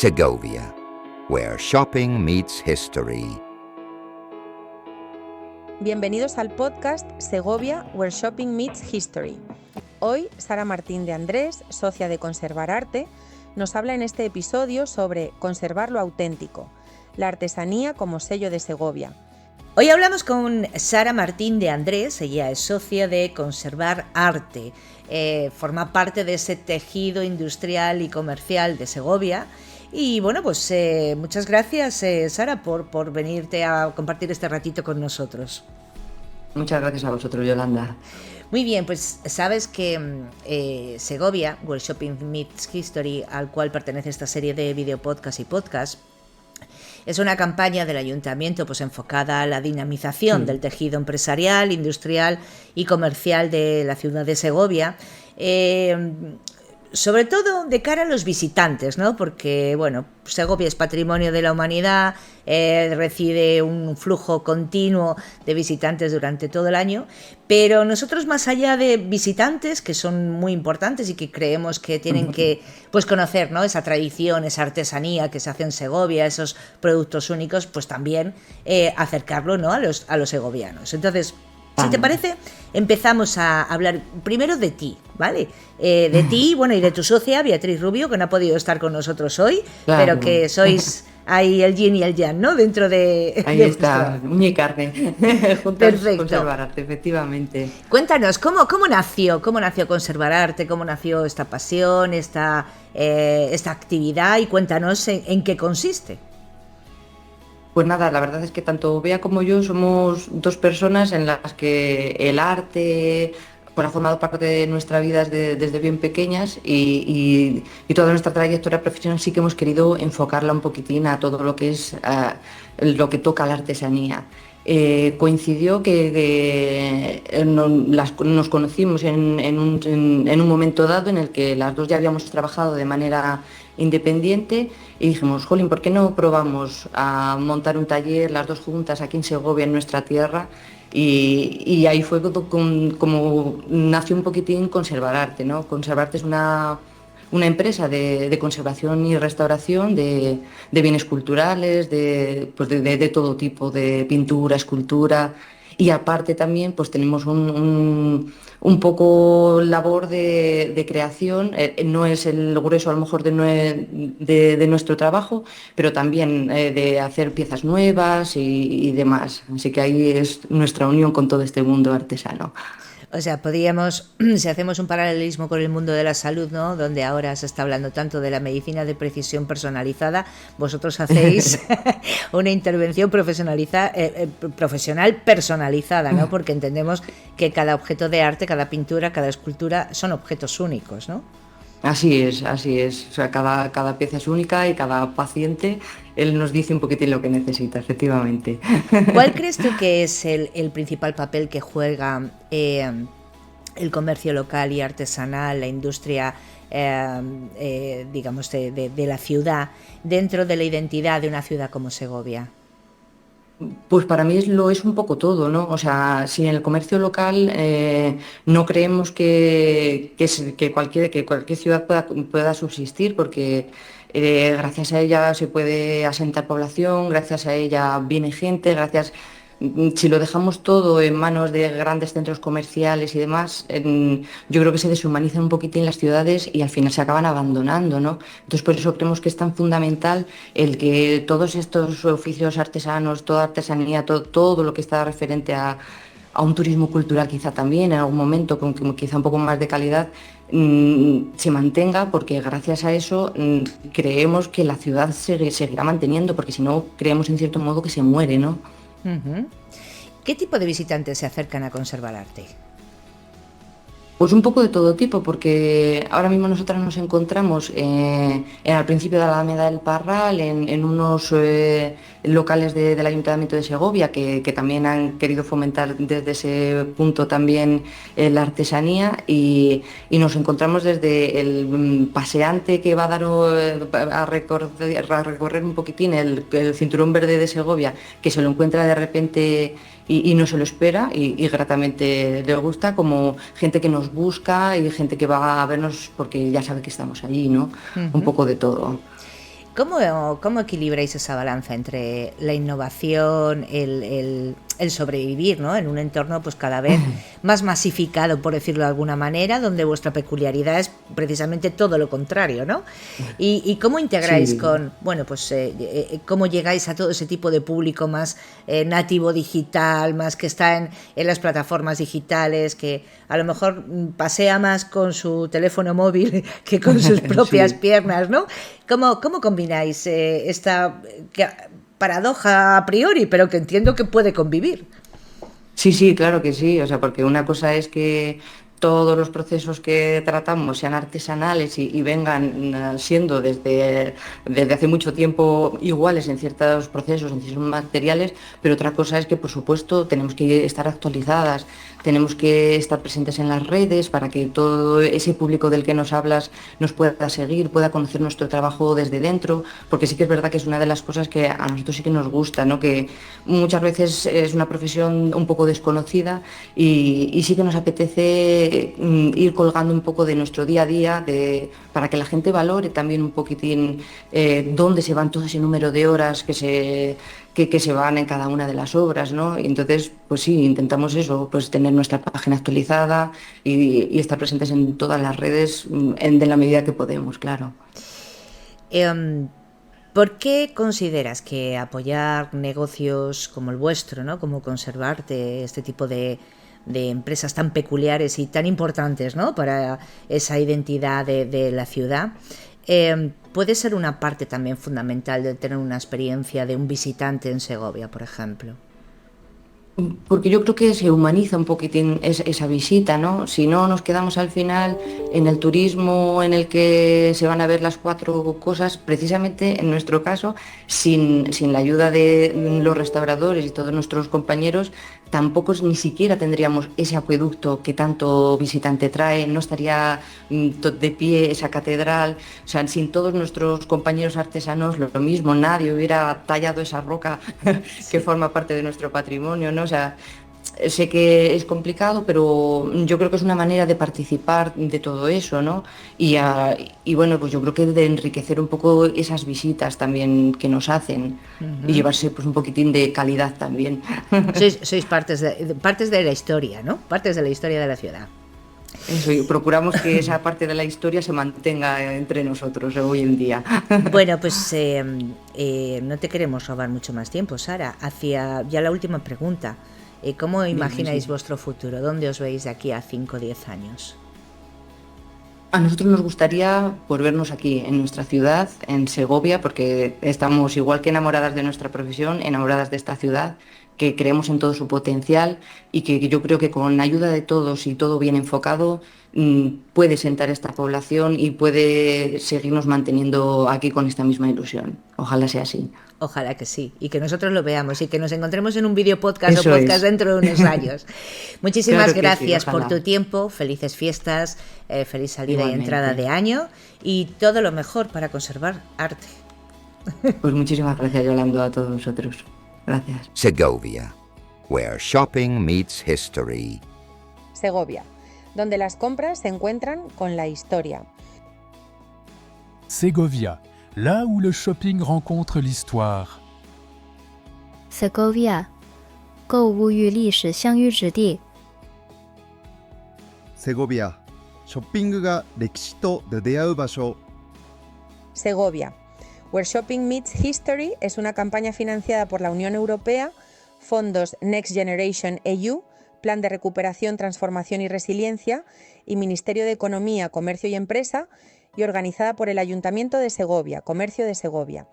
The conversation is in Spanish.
Segovia, where shopping meets history. Bienvenidos al podcast Segovia, where shopping meets history. Hoy, Sara Martín de Andrés, socia de Conservar Arte, nos habla en este episodio sobre conservar lo auténtico, la artesanía como sello de Segovia. Hoy hablamos con Sara Martín de Andrés, ella es socia de Conservar Arte, forma parte de ese tejido industrial y comercial de Segovia. Y bueno, pues muchas gracias, Sara, por venirte a compartir este ratito con nosotros. Muchas gracias a vosotros, Yolanda. Muy bien, pues sabes que Segovia, Where Shopping Meets History, al cual pertenece esta serie de videopodcast y podcast, es una campaña del ayuntamiento pues enfocada a la dinamización del tejido empresarial, industrial y comercial de la ciudad de Segovia. Sobre todo de cara a los visitantes, ¿no? Porque, bueno, Segovia es patrimonio de la humanidad, recibe un flujo continuo de visitantes durante todo el año, pero nosotros, más allá de visitantes, que son muy importantes y que creemos que tienen que pues conocer, ¿no?, esa tradición, esa artesanía que se hace en Segovia, esos productos únicos, pues también acercarlo, ¿no?, a los segovianos. Entonces, si te parece, empezamos a hablar primero de ti, ¿vale? De ti, bueno, y de tu socia, Beatriz Rubio, que no ha podido estar con nosotros hoy, claro, pero que sois ahí el yin y el yang, ¿no? Dentro de... Ahí está, uña y carne, juntos. Conservar Arte, efectivamente. Cuéntanos, ¿cómo nació Conservar Arte? ¿Cómo nació esta pasión, esta actividad? Y cuéntanos en qué consiste. Pues nada, la verdad es que tanto Bea como yo somos dos personas en las que el arte pues ha formado parte de nuestra vida desde bien pequeñas y toda nuestra trayectoria profesional sí que hemos querido enfocarla un poquitín a todo lo que es lo que toca a la artesanía. Coincidió que nos conocimos en un momento dado en el que las dos ya habíamos trabajado de manera independiente y dijimos, jolín, ¿por qué no probamos a montar un taller las dos juntas aquí en Segovia, en nuestra tierra? Y ahí fue como nació un poquitín Conservar Arte, ¿no? Conservar Arte es una empresa de conservación y restauración de bienes culturales, de todo tipo, de pintura, escultura, y aparte también pues tenemos un poco labor de creación, no es el grueso a lo mejor de nuestro trabajo, pero también de hacer piezas nuevas y demás, así que ahí es nuestra unión con todo este mundo artesano. O sea, si hacemos un paralelismo con el mundo de la salud, ¿no?, donde ahora se está hablando tanto de la medicina de precisión personalizada, vosotros hacéis una intervención profesional personalizada, ¿no? Porque entendemos que cada objeto de arte, cada pintura, cada escultura son objetos únicos, ¿no? Así es. O sea, cada pieza es única y cada paciente, él nos dice un poquitín lo que necesita, efectivamente. ¿Cuál crees tú que es el principal papel que juega el comercio local y artesanal, la industria, digamos, de la ciudad, dentro de la identidad de una ciudad como Segovia? Pues para mí lo es un poco todo, ¿no? O sea, si en el comercio local no creemos que cualquier ciudad pueda subsistir, porque gracias a ella se puede asentar población, gracias a ella viene gente, si lo dejamos todo en manos de grandes centros comerciales y demás, yo creo que se deshumanizan un poquitín las ciudades y al final se acaban abandonando, ¿no? Entonces por eso creemos que es tan fundamental el que todos estos oficios artesanos, toda artesanía, todo lo que está referente a un turismo cultural quizá también en algún momento, con quizá un poco más de calidad, se mantenga, porque gracias a eso creemos que la ciudad seguirá manteniendo, porque si no creemos en cierto modo que se muere, ¿no? Uh-huh. ¿Qué tipo de visitantes se acercan a Conservar Arte? Pues un poco de todo tipo, porque ahora mismo nosotras nos encontramos al principio de la Alameda del Parral, en unos locales del Ayuntamiento de Segovia, que también han querido fomentar desde ese punto también la artesanía, y nos encontramos desde el paseante que va a recorrer un poquitín el cinturón verde de Segovia, que se lo encuentra de repente y no se lo espera y gratamente le gusta, como gente que nos busca y gente que va a vernos porque ya sabe que estamos allí, ¿no? Uh-huh. Un poco de todo. ¿Cómo equilibráis esa balanza entre la innovación, el sobrevivir, ¿no? En un entorno pues cada vez más masificado, por decirlo de alguna manera, donde vuestra peculiaridad es precisamente todo lo contrario, ¿no? ¿Y cómo integráis Sí. cómo llegáis a todo ese tipo de público más nativo digital, más que está en las plataformas digitales, que a lo mejor pasea más con su teléfono móvil que con sus propias Sí. piernas, ¿no? ¿Cómo combináis esta paradoja a priori, pero que entiendo que puede convivir? Sí, sí, claro que sí. O sea, porque una cosa es que todos los procesos que tratamos sean artesanales y vengan siendo desde hace mucho tiempo iguales en ciertos procesos, en ciertos materiales, pero otra cosa es que, por supuesto, tenemos que estar actualizadas, tenemos que estar presentes en las redes para que todo ese público del que nos hablas nos pueda seguir, pueda conocer nuestro trabajo desde dentro, porque sí que es verdad que es una de las cosas que a nosotros sí que nos gusta, ¿no? Que muchas veces es una profesión un poco desconocida y sí que nos apetece ir colgando un poco de nuestro día a día para que la gente valore también un poquitín dónde se van todo ese número de horas que se van en cada una de las obras, ¿no? Y entonces, pues sí, intentamos eso, pues tener nuestra página actualizada y estar presentes en todas las redes de la medida que podemos, claro. ¿Por qué consideras que apoyar negocios como el vuestro, ¿no? Como Conservarte, este tipo de empresas tan peculiares y tan importantes, ¿no? Para esa identidad de la ciudad, puede ser una parte también fundamental de tener una experiencia de un visitante en Segovia, por ejemplo? Porque yo creo que se humaniza un poquitín esa visita, ¿no? Si no, nos quedamos al final en el turismo en el que se van a ver las cuatro cosas, precisamente en nuestro caso, sin la ayuda de los restauradores y todos nuestros compañeros, tampoco ni siquiera tendríamos ese acueducto que tanto visitante trae, no estaría de pie esa catedral, o sea, sin todos nuestros compañeros artesanos, lo mismo, nadie hubiera tallado esa roca que forma parte de nuestro patrimonio, ¿no? O sea, sé que es complicado, pero yo creo que es una manera de participar de todo eso, ¿no? Y bueno, pues yo creo que de enriquecer un poco esas visitas también que nos hacen y llevarse pues un poquitín de calidad también. Sois partes de la historia, ¿no? Partes de la historia de la ciudad. Eso, y procuramos que esa parte de la historia se mantenga entre nosotros hoy en día. Bueno, pues no te queremos robar mucho más tiempo, Sara. Hacia ya la última pregunta. ¿Cómo imagináis vuestro futuro? ¿Dónde os veis de aquí a 5 o 10 años? A nosotros nos gustaría pues vernos aquí, en nuestra ciudad, en Segovia, porque estamos igual que enamoradas de nuestra profesión, enamoradas de esta ciudad, que creemos en todo su potencial y que yo creo que con ayuda de todos y todo bien enfocado puede sentar esta población y puede seguirnos manteniendo aquí con esta misma ilusión. Ojalá sea así. Ojalá que sí, y que nosotros lo veamos y que nos encontremos en un video podcast Eso o podcast es. dentro de unos años. Muchísimas Claro que sí, gracias por ojalá. tu tiempo, felices fiestas, feliz salida y Igualmente. entrada de año y todo lo mejor para conservar arte. Pues muchísimas gracias, Yolanda, a todos vosotros. Gracias. Segovia, where shopping meets history. Segovia, donde las compras se encuentran con la historia. Ségovia, là où le shopping rencontre l'histoire. Segovia，购物与历史相遇之地。セゴビア、ショッピングが歴史と出会う場所。 Segovia, where shopping meets history es una campaña financiada por la Unión Europea, fondos Next Generation EU, Plan de Recuperación, Transformación y Resiliencia y Ministerio de Economía, Comercio y Empresa, y organizada por el Ayuntamiento de Segovia, Comercio de Segovia.